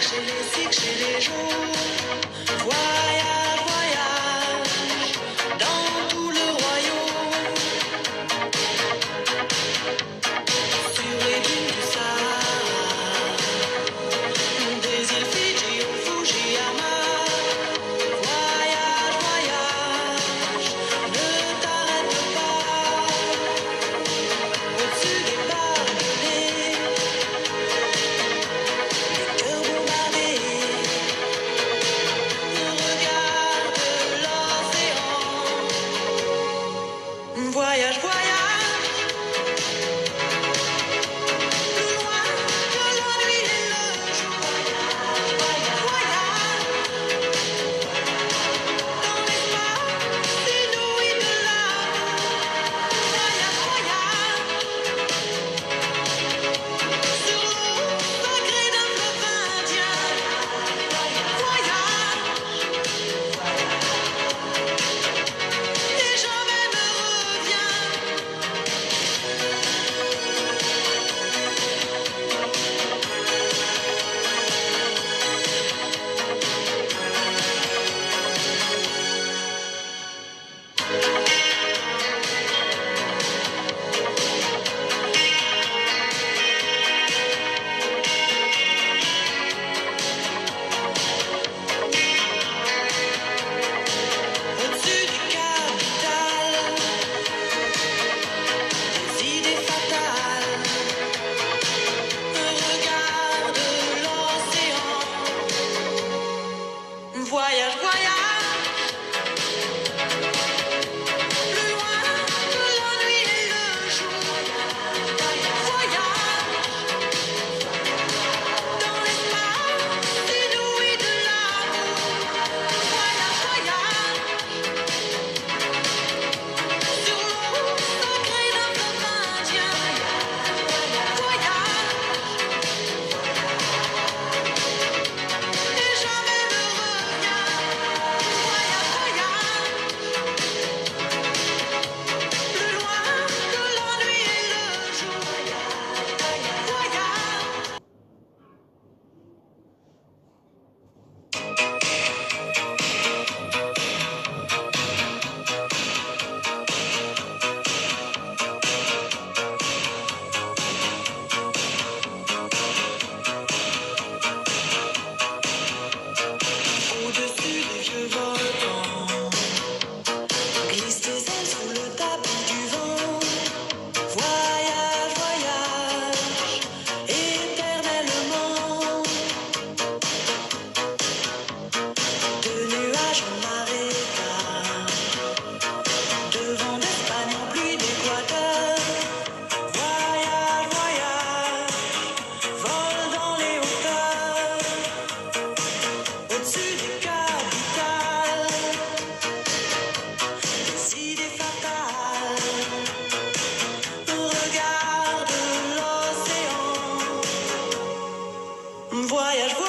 j'ai les cycles, j'ai les jours. Voyage, voyage, dans tout le royaume. Sur les dunes du Sahara, des îles Fidji au Fujiyama. Voyage, voyage, ne t'arrête pas. Au-dessus des barbelés, des cœurs bombardés. Regarde l'océan. Voyage, voyage, plus loin que la nuit et le jour. Voyage, dans l'espace inouï de l'amour. Voyage, voyage, sur l'eau sacrée d'un fleuve indien. Voyage, et jamais ne reviens. Au-dessus du capital, des idées fatales. Regarde l'océan. Voyage, voyage, plus loin que la nuit et le jour. Voyage, dans l'espace inouï de l'amour. Voyage, voyage, sur l'eau sacrée d'un fleuve indien. Voyage, et jamais ne reviens. Voyage, voyage, plus loin que la nuit et le jour. Voyage. Au-dessus des vieux volcans, glisse tes ailes sous le tapis du vent. Voyage, voyage, éternellement. De nuages en marécage, de vent d'Espagne en pluie d'Équateur. Voyage, voyage, vole dans les hauteurs. Au-dessus des capitales, des idées fatales. Regarde l'océan. Voyage, voyage.